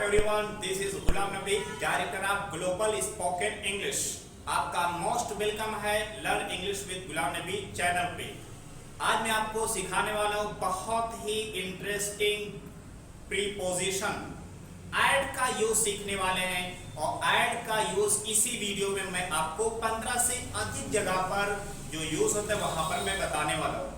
Everyone, this is Ghulam Nabi, director of global spoken English. आपका most welcome है learn English with Ghulam Nabi channel पे। आज मैं आपको सिखाने वाला हूँ बहुत ही इंटरेस्टिंग प्रीपोजिशन। ऐड का यूज सीखने वाले हैं और ऐड का यूज इसी वीडियो में मैं आपको 15 से अधिक जगह पर जो यूज होता है वहां पर मैं बताने वाला हूँ।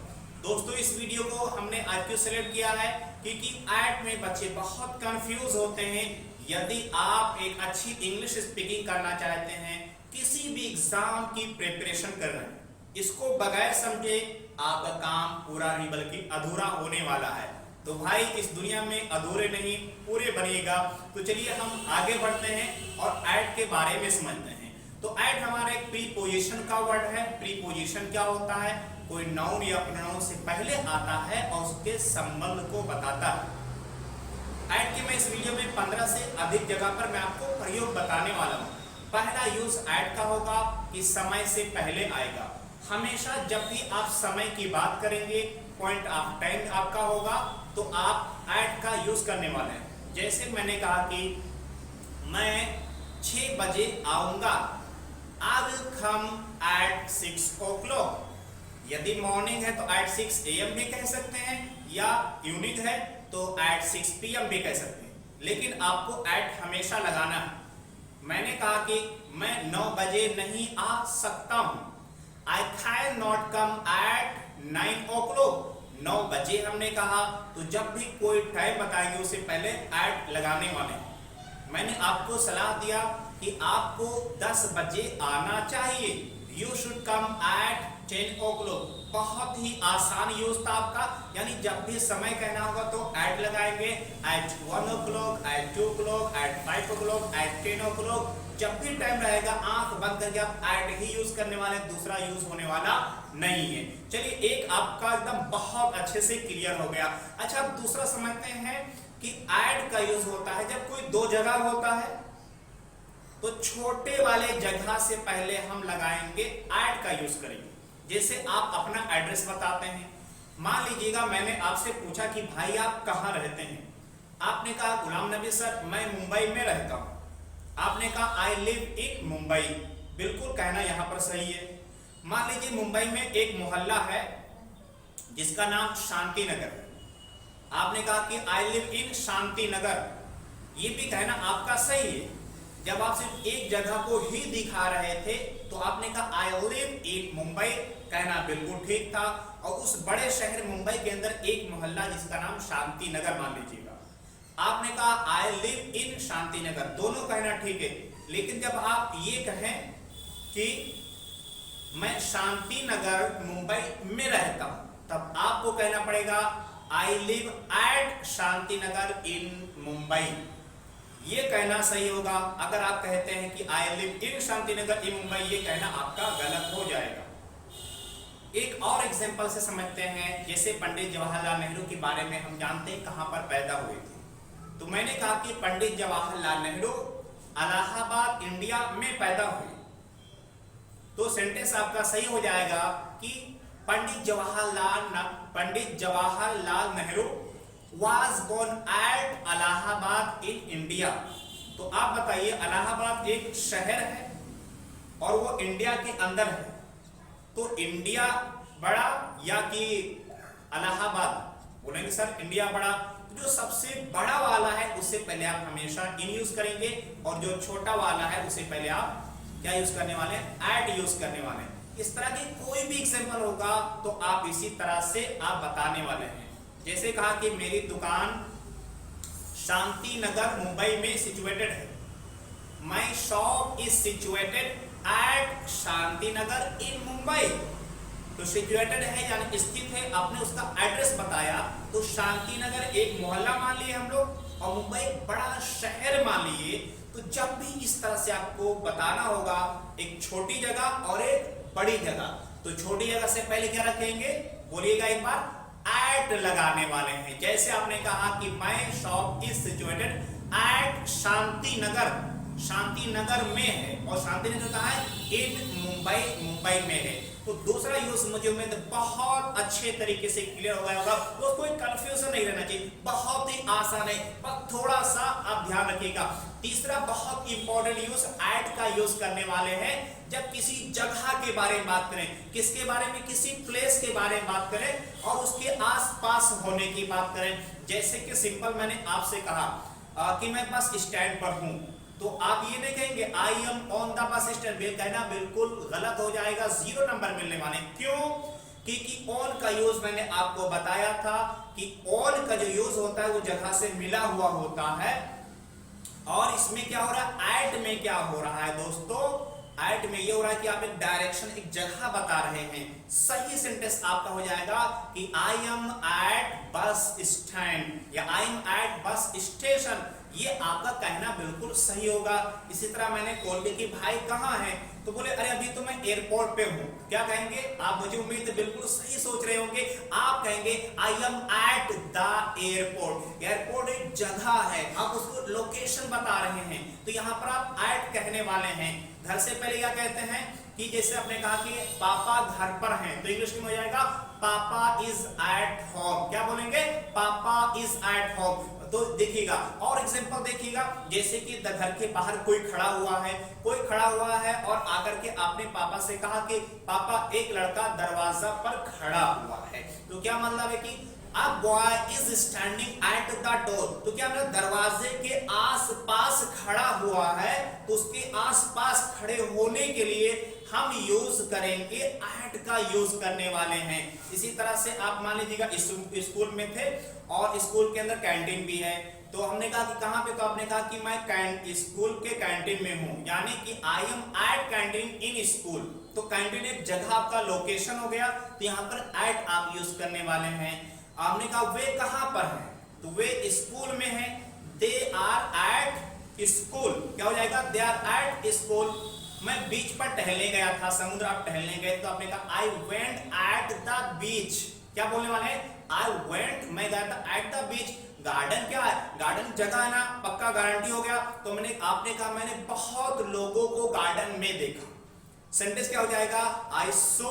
दोस्तों, इस वीडियो को हमने आज क्यों सेलेक्ट किया है क्योंकि ऐड में बच्चे बहुत कंफ्यूज होते हैं। यदि आप एक अच्छी इंग्लिश स्पीकिंग करना चाहते हैं, किसी भी एग्जाम की प्रिपरेशन कर रहे हैं, इसको बगैर समझे आपका काम पूरा नहीं बल्कि अधूरा होने वाला है। तो भाई, इस दुनिया में अधूरे नहीं पूरे बनिएगा। तो चलिए हम आगे बढ़ते हैं और ऐड के बारे में समझते हैं। तो ऐड हमारा एक प्रीपोजिशन का वर्ड है। प्रीपोजिशन क्या होता है? कोई नाउन या प्रोनाउन से पहले आता है और उसके संबंध को बताता है। ऐड के मैं इस वीडियो में 15 से अधिक जगह पर मैं आपको प्रयोग बताने वाला हूँ। पहला यूज ऐड का होगा कि समय से पहले आएगा। हमेशा जब भी आप समय की बात करेंगे, पॉइंट ऑफ टाइम आपका होगा, तो आप ऐड का यूज करने वाले हैं। जैसे मैंने कहा कि मैं 6 बजे आऊंगा, I will come at 6 o'clock। यदि मॉर्निंग है तो at 6 AM भी कह सकते हैं, या इवनिंग है तो at 6 PM भी कह सकते हैं, लेकिन आपको at हमेशा लगाना है। मैंने कहा कि मैं 9 बजे नहीं आ सकता हूं, I cannot come at 9 o'clock। 9 बजे हमने कहा, तो जब भी कोई टाइम बताएंगे उससे पहले at लगाने वाले। मैंने आपको सलाह दिया कि आपको 10 बजे आना चाहिए, you should come eight 10 o'clock। बहुत ही आसान यूज था आपका, यानी जब भी समय कहना होगा तो एट लगाएंगे, eight 1 o'clock, eight 2 o'clock, eight 5 o'clock, eight 10 o'clock। जब भी टाइम रहेगा आंख बंद करके आप एट ही यूज करने वाले, दूसरा यूज होने वाला नहीं है। चलिए, एक आपका एकदम बहुत अच्छे से क्लियर हो गया। अच्छा, अब दूसरा समझते हैं कि ऐड का यूज होता है जब कोई दो जगह होता है, तो छोटे वाले जगह से पहले हम लगाएंगे ऐड का यूज करेंगे। जैसे आप अपना एड्रेस बताते हैं, मान लीजिएगा मैंने आपसे पूछा कि भाई आप कहाँ रहते हैं, आपने कहा गुलाम नबी सर मैं मुंबई में रहता हूँ। आपने कहा आई लिव इन मुंबई, बिल्कुल कहना यहाँ पर सही है। मान लीजिए मुंबई में एक मोहल्ला है जिसका नाम शांति नगर है। आपने कहा कि I live in Shanti Nagar, ये भी कहना आपका सही है। जब आप सिर्फ एक जगह को ही दिखा रहे थे तो आपने कहा आई लिव इन मुंबई, कहना बिल्कुल ठीक था। और उस बड़े शहर मुंबई के अंदर एक मोहल्ला जिसका नाम शांति नगर मान लीजिएगा, आपने कहा I live in Shanti Nagar, दोनों कहना ठीक है। लेकिन जब आप ये कहें कि मैं शांति नगर मुंबई में रहता हूं, तब आपको कहना पड़ेगा I live at Shanti Nagar in Mumbai, ये कहना सही होगा। अगर आप कहते हैं कि I live in Shanti Nagar in Mumbai, ये कहना आपका गलत हो जाएगा। एक और एग्जांपल से समझते हैं। जैसे पंडित जवाहरलाल नेहरू के बारे में हम जानते हैं कहां पर पैदा हुए थे। तो मैंने कहा कि पंडित जवाहरलाल नेहरू इलाहाबाद इंडिया में पैदा हुए, तो सेंटेंस आपका सही हो जाएगा कि Pandit Jawaharlal Nehru was born at Allahabad in India. तो आप बताइए, इलाहाबाद एक शहर है और वो इंडिया के अंदर है, तो इंडिया बड़ा या कि इलाहाबाद? बोलेंगे सर इंडिया बड़ा। तो जो सबसे बड़ा वाला है उससे पहले आप हमेशा इन यूज करेंगे, और जो छोटा वाला है उससे पहले आप क्या यूज करने वाले हैं? एट यूज करने वाले हैं। इस तरह की कोई भी एग्जांपल होगा तो आप इसी तरह से आप बताने वाले हैं। जैसे कहा कि मेरी दुकान शांति नगर मुंबई में सिचुएटेड है, my shop is situated at Shanti Nagar in Mumbai. तो सिचुएटेड है यानी स्थित है, आपने उसका एड्रेस बताया, तो शांति नगर एक मोहल्ला मान लिए हम लोग और मुंबई बड़ा शहर मान लिए। तो जब भी इस तरह से आपको बताना होगा, एक छोटी जगह और एक बड़ी जगह, तो छोटी जगह से पहले क्या रखेंगे? बोलिएगा एक बार, एट लगाने वाले हैं। जैसे आपने कहा कि my shop is situated at Shanti Nagar, Shanti Nagar में है, और शांति नगर कहाँ है? इन मुंबई, मुंबई में है। तो दूसरा यूज मुझे उम्मीद बहुत अच्छे तरीके से क्लियर हो गया होगा, तो कोई कंफ्यूजन नहीं रहना चाहिए, बहुत ही आसान है, बस थोड़ा सा आप ध्यान रखिएगा। तीसरा बहुत इंपॉर्टेंट यूज एट का यूज करने वाले हैं जब किसी जगह के बारे में बात करें, किसके बारे में, किसी प्लेस के बारे में बात करें और उसके आसपास होने की बात करें। जैसे कि सिंपल मैंने आपसे कहा कि मैं बस स्टैंड पर हूं, तो आप ये नहीं कहेंगे I am on the bus stand, कहना बिल्कुल गलत हो जाएगा, 0 नंबर मिलने वाले। क्यों? क्योंकि ऑन का यूज मैंने आपको बताया था कि ऑन का जो यूज होता है वो जगह से मिला हुआ होता है। और इसमें क्या हो रहा है, एट में क्या हो रहा है दोस्तों, एट में ये हो रहा है कि आप एक डायरेक्शन, एक जगह बता रहे हैं। सही सेंटेंस आपका हो जाएगा कि I am at bus stand या I am at bus station, ये आपका कहना बिल्कुल सही होगा। इसी तरह मैंने कॉल किया कि भाई कहाँ है, तो बोले अरे अभी तो मैं एयरपोर्ट पे हूं, क्या कहेंगे आप? मुझे उम्मीद है बिल्कुल सही सोच रहे होंगे, आप कहेंगे आई am at the airport. Airport एक जगह है, आप उसको लोकेशन बता रहे हैं, तो यहाँ पर आप एट कहने वाले हैं। घर से पहले क्या कहते हैं कि जैसे आपने कहा कि पापा घर पर हैं, तो इंग्लिश में हो जाएगा पापा इज एट होम। क्या बोलेंगे? पापा इज एट होम। तो देखिएगा और एग्जांपल देखिएगा, जैसे कि घर के बाहर कोई खड़ा हुआ है, कोई खड़ा हुआ है और आकर के आपने पापा से कहा कि पापा एक लड़का दरवाजा पर खड़ा हुआ है, तो क्या मतलब है कि A boy is standing at the door, तो क्या मतलब दरवाजे के आसपास खड़ा हुआ है, तो उसके आसपास खड़े होने के लिए हम यूज करेंगे एट का यूज करने वाले हैं। इसी तरह से आप मान लीजिएगा स्कूल में थे और स्कूल के अंदर कैंटीन भी है, तो हमने कहा कि कहां पे, तो आपने कहा कि मैं स्कूल के कैंटीन में हूं, यानी कि I am at canteen in school. तो कैंटीन एक जगह आपका लोकेशन हो गया, तो यहाँ पर एट आप यूज करने वाले हैं। आपने कहा वे कहां पर हैं, तो वे स्कूल में हैं, दे आर एट स्कूल। क्या हो जाएगा? They are at school. मैं बीच पर टहलने गया था, समुद्र आप टहलने गए, तो आपने कहा I went at the beach. क्या बोलने वाले हैं? आई वेंट, मैं गया था एट द बीच। गार्डन क्या है? गार्डन जगह है ना, पक्का गारंटी हो गया। तो आपने कहा मैंने बहुत लोगों को गार्डन में देखा। सेंटेंस क्या हो जाएगा? I saw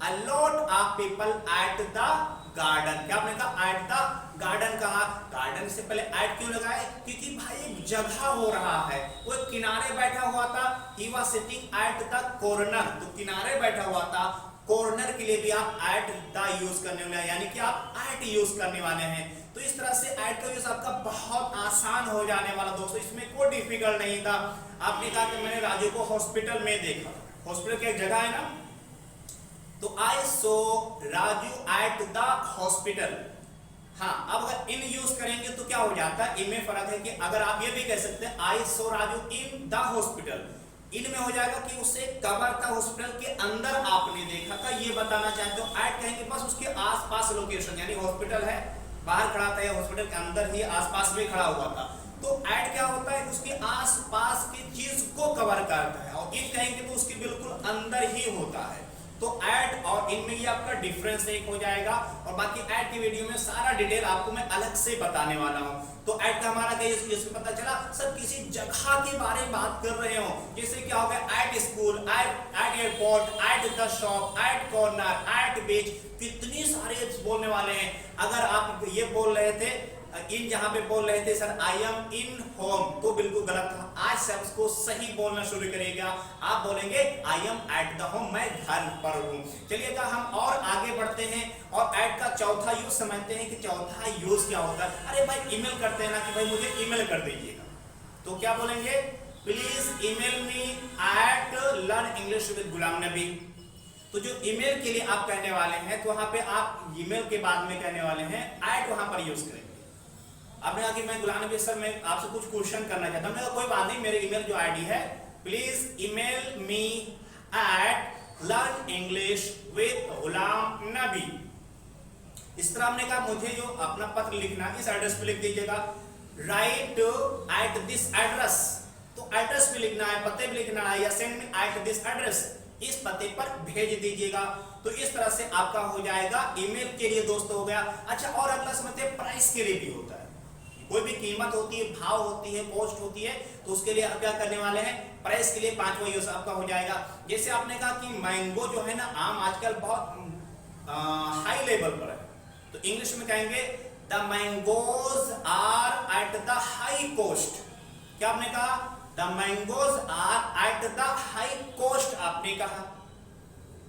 a lot of people at the garden. क्या आपने कहा? एट द गार्डन कहा। गार्डन से पहले एट क्यों लगाए? क्योंकि भाई एक जगह हो रहा है, वो किनारे बैठा हुआ था, he was sitting at the corner, तो किनारे बैठा हुआ था। कॉर्नर के लिए भी आप एट द यूज करने वाले हैं, यानी कि आप एट यूज करने वाले हैं। तो इस तरह से एट का यूज आपका बहुत आसान हो जाने वाला दोस्तों, इसमें कोई डिफिकल्ट नहीं था। आपने कहा कि मैंने राजू को हॉस्पिटल में देखा, हॉस्पिटल की एक जगह है ना, तो आई सो राजू एट द हॉस्पिटल। हाँ, अब अगर इन यूज करेंगे तो क्या हो जाता है, इनमें फर्क है कि अगर आप ये भी कह सकते हैं आई सो राजू इन द हॉस्पिटल, इनमें हो जाएगा कि उसे कवर था, हॉस्पिटल के अंदर आपने देखा था, ये बताना चाहते हो। ऐड कहेंगे बस उसके आसपास लोकेशन, यानी हॉस्पिटल है, बाहर खड़ा था या हॉस्पिटल के अंदर ही आसपास में खड़ा हुआ था। तो ऐड क्या होता है, उसके आसपास की चीज को कवर करता है, और इन कहेंगे तो उसके बिल्कुल अंदर ही होता है। तो ऐड और इनमें ये आपका डिफरेंस एक हो जाएगा, और बाकी ऐड की वीडियो में सारा डिटेल आपको मैं अलग से बताने वाला हूं। तो ऐड का हमारा क्या इसमें पता चला, सब किसी जगह के बारे में बात कर रहे हो, जैसे क्या हो गया at school, at airport, at the shop, at corner, at beach, कितनी सारे बोलने वाले हैं। अगर आप ये बोल रहे थे इन, जहां पे बोल रहे थे sir I am in home, तो बिल्कुल गलत था। आज से उसको सही बोलना शुरू करिएगा, आप बोलेंगे आई एम एट द होम, मैं घर पर हूं। चलिएगा हम और आगे बढ़ते हैं और एट का चौथा यूज समझते हैं कि चौथा यूज क्या होता है। अरे भाई ईमेल करते हैं ना कि भाई मुझे ईमेल कर दीजिएगा, तो क्या बोलेंगे, please email me at learn English with Ghulam Nabi. तो जो ईमेल के लिए आप कहने वाले हैं, तो वहां पे आप ईमेल के बाद में कहने वाले हैं एट, वहां पर यूज करेंगे। आपने कहा कि मैं गुलाम नबी सर मैं आपसे कुछ क्वेश्चन करना चाहता हूं, कोई बात नहीं, मेरे ईमेल जो आईडी है, please email me at learn English with Ghulam Nabi. इस तरह हमने कहा मुझे जो अपना पत्र लिखना इस एड्रेस पे लिख दीजिएगा, राइट एट दिस एड्रेस, तो एड्रेस पे लिखना है, पते पे लिखना है, या send me at this address, इस पते पर भेज दीजिएगा। तो इस तरह से आपका हो जाएगा ईमेल के लिए दोस्तों, हो गया। अच्छा, और अगला समझते हैं प्राइस के लिए भी होता है, कोई भी कीमत होती है, भाव होती है, कॉस्ट होती है, तो उसके लिए आप क्या करने वाले हैं, प्राइस के लिए पांचवा यूज आपका हो जाएगा। जैसे आपने कहा कि मैंगो जो है ना, आम आजकल बहुत हाई लेवल पर है, तो इंग्लिश में कहेंगे the mangoes are at the high coast. क्या आपने कहा, the mangoes are at the high coast आपने कहा,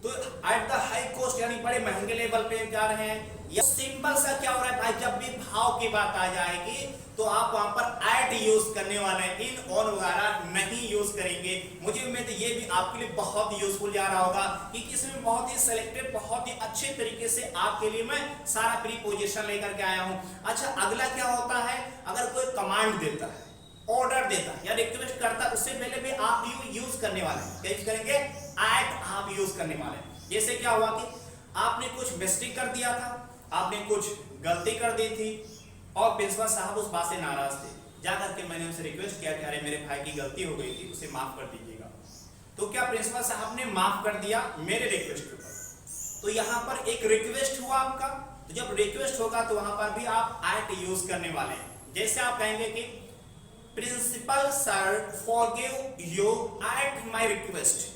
तो एट द हाई कोस्ट यानी बड़े महंगे लेवल पे जा रहे हैं। या सिंपल सा क्या हो रहा है भाई, जब भी भाव की बात आ जाएगी तो आप वहां पर एट यूज करने वाले हैं, इन और वगैरह नहीं यूज करेंगे। मुझे उम्मीद है ये भी आपके लिए बहुत यूजफुल जा रहा होगा, क्योंकि इसमें बहुत ही सिलेक्टेड, बहुत ही अच्छे तरीके से आपके लिए मैं सारा प्रीपोजिशन लेकर के आया हूं। अच्छा, अगला क्या होता है, अगर कोई कमांड देता है, ऑर्डर देता है या रिक्वेस्ट करता है, उससे पहले भी आप यूज करने वाले हैं, क्या यूज करेंगे, एट आप यूज करने वाले हैं। जैसे क्या हुआ कि आपने कुछ मिस्टेक कर दिया था, आपने कुछ गलती कर दी थी और प्रिंसिपल साहब उस बात से नाराज थे, जाकर के मैंने उनसे रिक्वेस्ट किया कि अरे मेरे भाई की गलती हो गई थी, उसे माफ कर दीजिएगा। तो क्या प्रिंसिपल साहब ने माफ कर दिया मेरे रिक्वेस्ट के ऊपर, तो यहां पर एक रिक्वेस्ट हुआ आपका। तो जब रिक्वेस्ट होगा तो वहां पर भी आप एट यूज करने वाले हैं। जैसे आप कहेंगे कि principal sir forgive you at my request,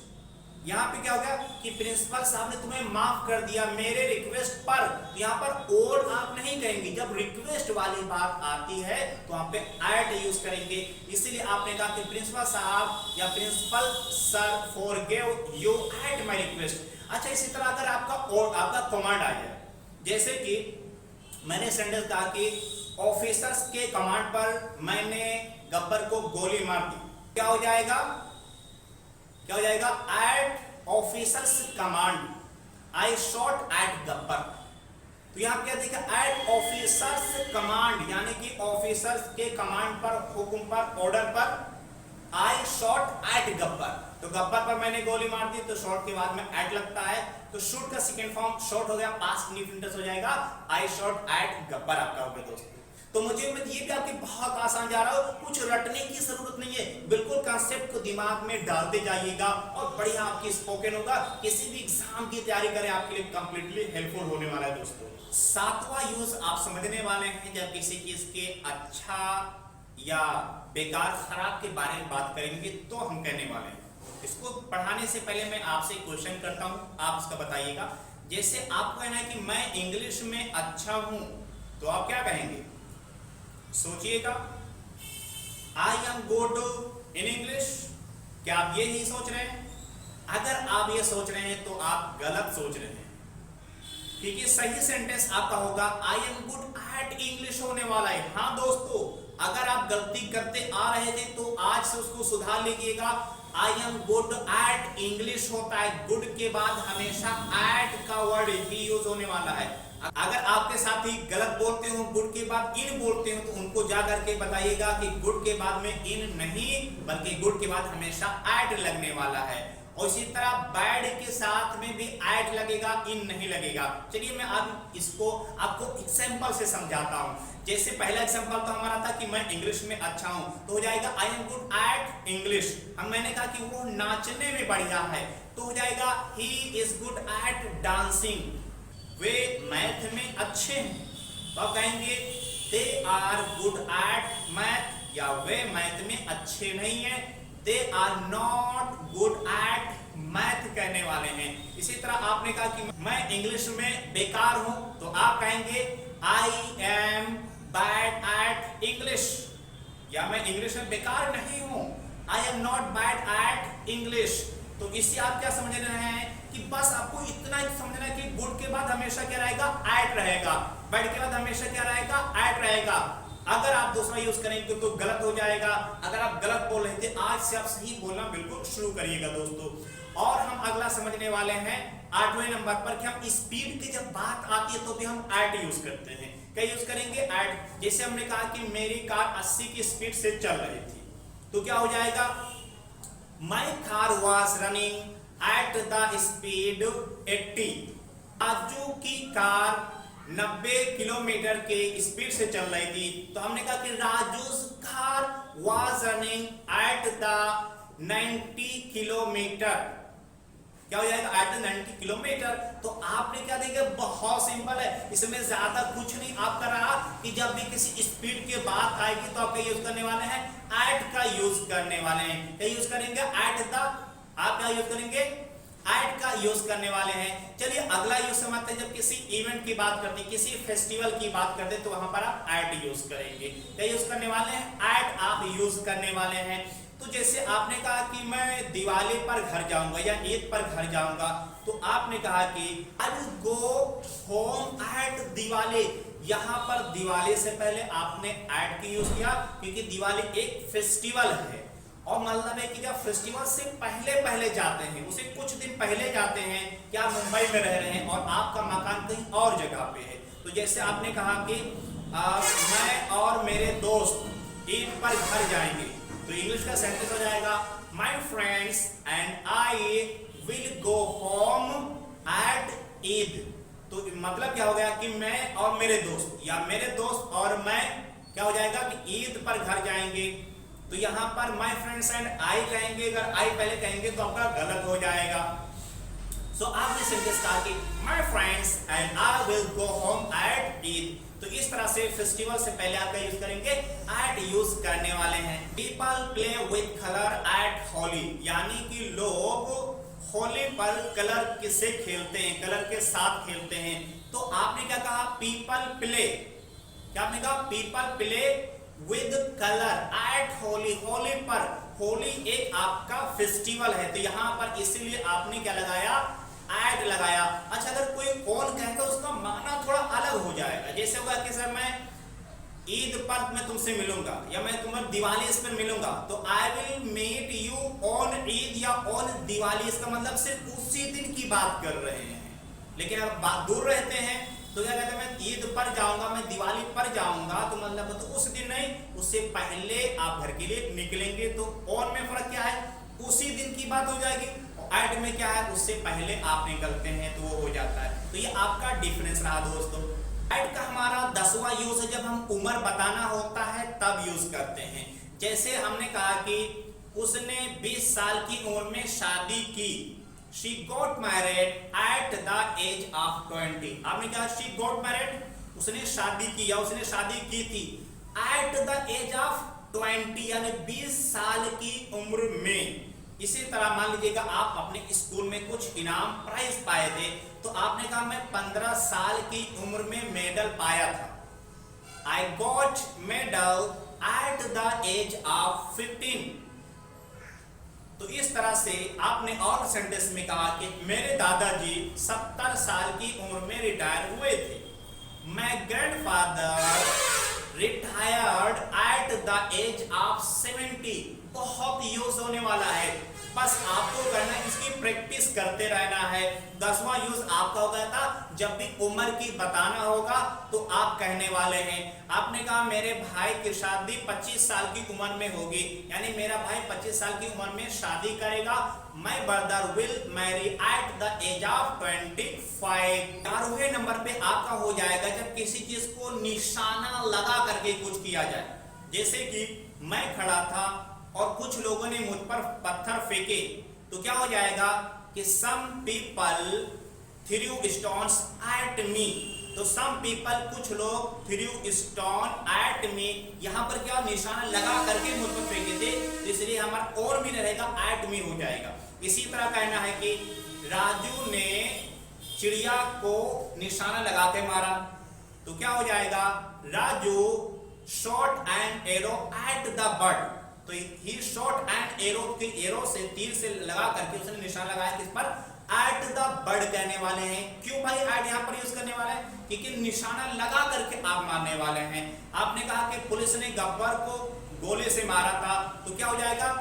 यहां पे क्या हो गया कि प्रिंसिपल साहब ने तुम्हें माफ कर दिया मेरे रिक्वेस्ट पर। यहां पर और आप नहीं कहेंगे, जब रिक्वेस्ट वाली बात आती है तो वहां पे एट यूज करेंगे। इसीलिए आपने कहा कि प्रिंसिपल साहब या principal sir forgive you at my request. अच्छा, इसी तरह अगर आपका कमांड आ जाए, जैसे कि मैंने सेंटेंस कहा कि ऑफिसर्स के कमांड पर मैंने गब्बर को गोली मार दी, क्या हो जाएगा, क्या हो जाएगा, at officer's command I shot at Gabbar. तो यहां क्या देखा, एट ऑफिसर्स कमांड, यानी कि ऑफिसर्स के कमांड पर, हुक्म पर, ऑर्डर पर आई शॉट एट गब्बर। तो गब्बर पर मैंने गोली मार दी, तो शॉट के बाद में एट लगता है, तो शूट का सेकंड फॉर्म शॉट हो गया, पास्ट इंडिफिनिट हो जाएगा, आई शॉट एट गब्बर आपका हो गया दोस्तों। तो मुझे उम्मीद ये भी आपके बहुत आसान जा रहा हो, कुछ रटने की जरूरत नहीं है, बिल्कुल कांसेप्ट को दिमाग में डालते जाइएगा और बढ़िया आपकी स्पोकन होगा। किसी भी एग्जाम की तैयारी करें, आपके लिए कंप्लीटली हेल्पफुल होने वाला है दोस्तों। सातवां यूज आप समझने वाले हैं, जब किसी चीज के अच्छा या बेकार, खराब के बारे में बात करेंगे तो हम कहने वाले हैं। इसको पढ़ाने से पहले मैं आपसे क्वेश्चन करता हूं, आप इसका बताइएगा। जैसे आपको कहना है कि मैं इंग्लिश में अच्छा हूं, तो आप क्या कहेंगे, सोचिएगा, I am good in English. क्या आप ये नहीं सोच रहे हैं? अगर आप ये सोच रहे हैं तो आप गलत सोच रहे हैं, क्योंकि सही सेंटेंस आपका होगा I am good at English होने वाला है। हाँ दोस्तों, अगर आप गलती करते आ रहे थे तो आज से उसको सुधार लीजिएगा। I am good at English होता है, गुड के बाद हमेशा एट का वर्ड ही यूज होने वाला है। अगर आपके साथ ही गलत बोलते हो, गुड के बाद इन बोलते हो, तो उनको जा करके बताइएगा कि गुड के बाद में इन नहीं, बल्कि गुड के बाद हमेशा एट लगने वाला है। और इसी तरह बैड के साथ में भी एट लगेगा, इन नहीं लगेगा। चलिए मैं अब इसको आपको एग्जांपल से समझाता हूं। जैसे पहला एग्जांपल तो हमारा था कि मैं इंग्लिश में अच्छा हूं, तो हो जाएगा I am good at English. हम मैंने कहा कि वो नाचने में बढ़िया है, तो हो जाएगा he is good at dancing. वे मैथ में अच्छे हैं, तो आप कहेंगे they are good at math, या वे मैथ में अच्छे नहीं है, they are not good at math कहने वाले हैं। इसी तरह आपने कहा कि मैं इंग्लिश में बेकार हूं, तो आप कहेंगे I am bad at English, या मैं इंग्लिश में बेकार नहीं हूं, I am not bad at English. तो इससे आप क्या समझ रहे हैं कि बस आपको इतना ही समझना है कि गुड के बाद हमेशा क्या रहेगा, एट रहेगा, बैड के बाद हमेशा क्या रहेगा, एट रहेगा। अगर आप दूसरा यूज करेंगे तो गलत हो जाएगा। अगर आप गलत बोल रहे थे, आज से आप सही बोलना बिल्कुल शुरू करिएगा दोस्तों। और हम अगला समझने वाले हैं 8वें नंबर पर कि हम स्पीड की जब बात आती है तो भी हम एट यूज करते हैं। क्या यूज करेंगे, एट। जैसे हमने कहा कि मेरी कार 80 की स्पीड से चल रही थी, तो क्या हो जाएगा, my car was running at the speed 80। Raju की कार 90 किलोमीटर के स्पीड से चल रही थी, तो हमने कहा कि Raju's car was running at the 90 kilometre. क्या हो जाएगा एट 90 किलोमीटर। तो आपने क्या देंगे, बहुत सिंपल है, इसमें ज्यादा कुछ नहीं आपका रहा कि जब भी किसी स्पीड की बात आएगी तो आप क्या यूज करने वाले हैं, एट का यूज करने वाले हैं। क्या यूज करेंगे, एट द, आप क्या यूज करेंगे, एट का यूज करने वाले हैं। चलिए अगला यूज समझते हैं, जब किसी इवेंट की बात करते हैं, किसी फेस्टिवल की बात करते हैं तो वहां पर आप एट यूज करेंगे। क्या यूज करने वाले हैं, एट आप यूज करने वाले हैं। तो जैसे आपने कहा कि मैं दिवाली पर घर जाऊंगा या ईद पर घर जाऊंगा, तो आपने कहा कि I will go home at Diwali. यहां पर दिवाली से पहले आपने एट की यूज किया क्योंकि दिवाली एक फेस्टिवल है, और मतलब है कि जब फेस्टिवल से पहले पहले जाते हैं, उसे कुछ दिन पहले जाते हैं, क्या मुंबई में रह रहे हैं और आपका मकान कहीं और जगह पे है, तो जैसे आपने कहा कि मैं और मेरे दोस्त ईद पर घर जाएंगे, तो इंग्लिश का सेंटेंस हो जाएगा my friends and I will go home at Eid. तो मतलब क्या हो गया कि मैं और मेरे दोस्त या मेरे दोस्त और मैं क्या हो जाएगा कि ईद पर घर जाएंगे। तो यहां पर माय फ्रेंड्स एंड आई कहेंगे, अगर आई पहले कहेंगे तो आपका गलत हो जाएगा। सो आपने सेंटेंस कहा कि my friends and I will go home at Eid. तो इस तरह से फेस्टिवल से पहले आप क्या यूज करेंगे, एट यूज करने वाले हैं। People play with colour at Holi, यानी कि लोग होली पर कलर किससे खेलते हैं, कलर के साथ खेलते हैं। तो आपने क्या कहा, पीपल प्ले, क्या आपने कहा, people play with colour at Holi, Holi पर, होली एक आपका फेस्टिवल है, तो यहां पर इसीलिए आपने क्या लगाया, एट लगाया। अच्छा अगर कोई कौन कहेगा उसका माना थोड़ा अलग हो जाएगा, जैसे होगा कि सर मैं ईद पर मैं तुमसे मिलूंगा या मैं तुम्हें दिवाली इस पर मिलूंगा, तो I will meet you on Eid या ऑन दिवाली, इसका मतलब सिर्फ उसी दिन की बात कर रहे हैं। लेकिन अगर बात दूर रहते हैं तो क्या कहते हैं, मैं ईद पर जाऊंगा, मैं दिवाली पर जाऊंगा, तो मतलब तो उस दिन नहीं, उससे पहले आप घर के लिए निकलेंगे। तो ऑन में फर्क क्या है, उसी दिन की बात हो जाएगी, एट में क्या है, उससे पहले आप निकलते हैं तो वो हो जाता है। तो ये आपका डिफरेंस रहा दोस्तों। एट का हमारा 10वां यूज है, जब हम उम्र बताना होता है तब यूज करते हैं। जैसे हमने कहा कि उसने 20 साल की उम्र में शादी की, she got married at the age of 20। आपने कहा she got married, उसने शादी की या उसने शादी की थी at the age of 20, यानी 20 साल की उम्र में। इसी तरह मान लीजिएगा आप अपने स्कूल में कुछ इनाम प्राइज पाए थे, तो आपने कहा मैं 15 साल की उम्र में मेडल पाया था, I got medal at the age of 15। तो इस तरह से आपने और सेंटेंस में कहा कि मेरे दादाजी 70 साल की उम्र में रिटायर हुए थे, My grandfather retired at the age of 70। बहुत यूज होने वाला है, बस आपको करना है, इसकी प्रैक्टिस करते रहना है। 10वां यूज आपका हो गया था, जब भी उम्र की बताना होगा तो आप कहने वाले हैं। आपने कहा मेरे भाई की शादी 25 साल की उम्र में होगी, यानी मेरा भाई 25 साल की उम्र में शादी करेगा। My brother will marry at the age of 25। 4वें number पे आपका हो जाएगा जब किसी चीज को निशाना लगा करके कुछ किया जाए, जैसे कि मैं खड़ा था और कुछ लोगों ने मुझ पर पत्थर फेंके, तो क्या हो जाएगा कि some people threw stones at me। तो some people, कुछ लोग threw stone at me, यहाँ पर क्या निशाना लगा करके मुझ पर फेंके थे, तो इसलिए हमारा और भी रहेगा at me हो जाएगा। इसी तरह कहना है कि राजू ने चिड़िया को निशाना लगा के मारा, तो क्या हो जाएगा, Raju shot an arrow at the bird। तो ही शॉट एंड एरो, के एरो से, तीर से लगा करके उसने निशान लगाया किस पर, एट द बर्ड कहने वाले हैं। क्यों भाई एट यहाँ पर यूज करने वाले हैं, क्योंकि निशाना लगा करके आप मारने वाले हैं। आपने कहा कि पुलिस ने गब्बर को गोले से मारा था, तो क्या हो जाएगा,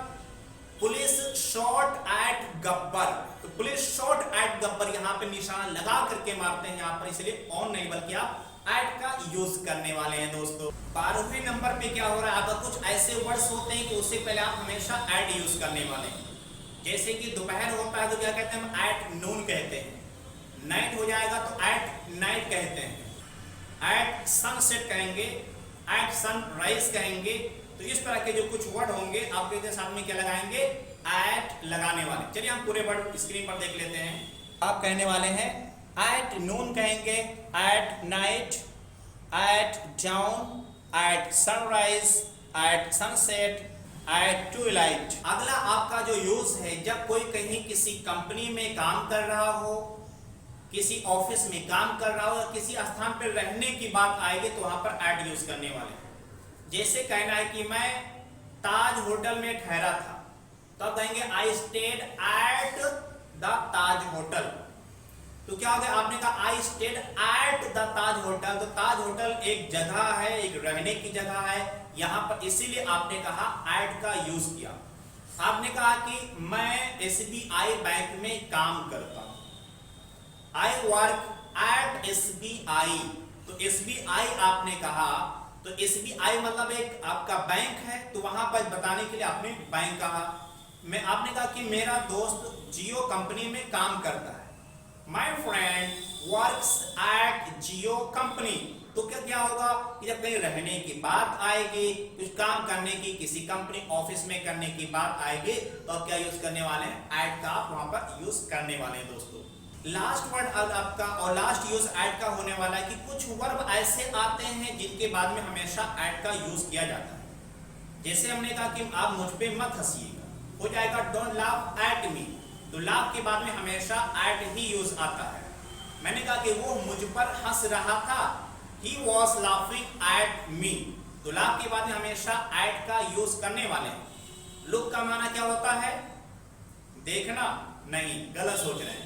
पुलिस शॉट एट गब्बर। तो पुलिस शॉट एट गब्बर, यहाँ पे निशाना लगा करके मारते हैं यहाँ पर, इसलिए ऑन नहीं बल्कि आप एट का यूज करने वाले हैं दोस्तों। 12वें नंबर पे क्या हो रहा है, अगर कुछ ऐसे वर्ड्स होते हैं कि उससे पहले आप हमेशा एट यूज करने वाले हैं। जैसे कि दोपहर होता है तो क्या कहते हैं, हम एट नून कहते हैं। नाइट हो जाएगा तो एट नाइट कहते हैं। एट सनसेट कहेंगे, एट सनराइज कहेंगे, तो इस तरह के जो कुछ वर्ड होंगे आपके साथ में क्या लगाएंगे, एट लगाने वाले। चलिए हम पूरे वर्ड स्क्रीन पर देख लेते हैं। आप कहने वाले हैं एट नून कहेंगे, at night, at dawn, at sunrise, at sunset, at twilight. अगला आपका जो यूज है, जब कोई कहीं किसी कंपनी में काम कर रहा हो, किसी ऑफिस में काम कर रहा हो, या किसी स्थान पर रहने की बात आएगी तो वहां पर एट यूज करने वाले। जैसे कहना है कि मैं ताज होटल में ठहरा था, तब कहेंगे I stayed at the Taj hotel. तो क्या हो गया, आपने कहा I stayed at the Taj hotel. तो ताज होटल एक जगह है, एक रहने की जगह है यहां पर, इसीलिए आपने कहा एट का यूज किया। आपने कहा कि मैं एसबीआई बैंक में काम करता हूं, आई वर्क एट एसबीआई। तो एसबीआई आपने कहा, तो एसबीआई मतलब एक आपका बैंक है, तो वहां पर बताने के लिए आपने बैंक कहा। मैं आपने कहा कि मेरा दोस्त जियो कंपनी में काम करता है, my friend works at Jio company. तो क्या होगा कि जब कहीं रहने की बात आएगी, कुछ काम करने की, किसी कंपनी ऑफिस में करने की बात आएगी, तो आप क्या यूज करने वाले हैं, एट का आप वहां पर यूज करने वाले हैं दोस्तों। लास्ट वर्ड आपका और लास्ट यूज एट का होने वाला है कि कुछ वर्ब ऐसे आते हैं जिनके बाद में हमेशा एट का यूज किया जाता है। जैसे हमने कहा कि आप मुझ पे मत हंसिएगा, हो जाएगा डोंट लाफ एट मी। तो लाफ के बाद में हमेशा एट ही यूज आता है। मैंने कहा कि वो मुझ पर हंस रहा था, he was laughing at me. तो लाफ के बाद में हमेशा एट का यूज करने वाले हैं। लुक का माना क्या होता है, देखना नहीं, गलत सोच रहे हैं।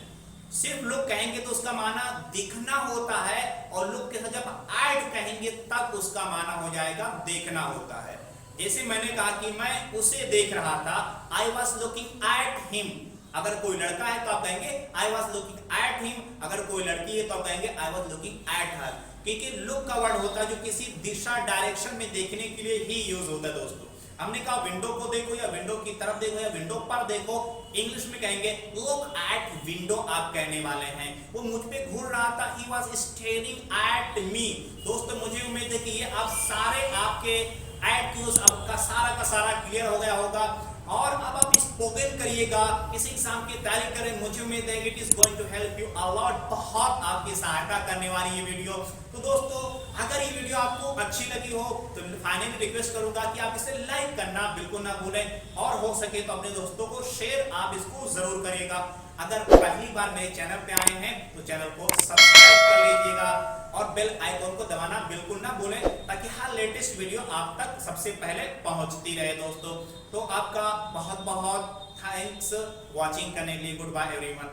सिर्फ लुक कहेंगे तो उसका माना दिखना होता है, और लुक के साथ जब एट कहेंगे तब उसका माना हो जाएगा देखना होता है। जैसे मैंने कहा कि मैं उसे देख रहा था, I was looking at him. अगर कोई लड़का है तो आप कहेंगे I was looking at him, अगर कोई लड़की है तो आप कहेंगे I was looking at her. क्योंकि लुक का वर्ड होता है जो किसी दिशा डायरेक्शन में देखने के लिए ही यूज होता है दोस्तों। हमने कहा विंडो को देखो, या विंडो की तरफ देखो, या विंडो पर देखो, इंग्लिश में कहेंगे लुक एट विंडो आप कहने वाले हैं। वो मुझ पे घूर रहा था, he was staring at me. दोस्तों मुझे उम्मीद है कि ये आप सारे आपके एट यूज आपका सारा का सारा क्लियर हो गया होगा। और अब आप स्पोकन करिएगा, किसी एग्जाम की तैयारी करें, मुझे उम्मीद है it is going to help you a lot. बहुत आपकी सहायता करने वाली ये वीडियो। तो दोस्तों अगर ये वीडियो आपको अच्छी लगी हो तो फाइनली रिक्वेस्ट करूंगा कि आप इसे लाइक करना बिल्कुल ना भूलें, और हो सके तो अपने दोस्तों को शेयर आप इसको जरूर करिएगा। अगर पहली बार मेरे चैनल पे आए हैं तो चैनल को सब्सक्राइब कर लीजिएगा, और बेल आइकॉन को दबाना बिल्कुल ना भूलें, ताकि हर लेटेस्ट वीडियो आप तक सबसे पहले पहुंचती रहे दोस्तों। तो आपका बहुत बहुत थैंक्स वॉचिंग करने के लिए। Good bye everyone.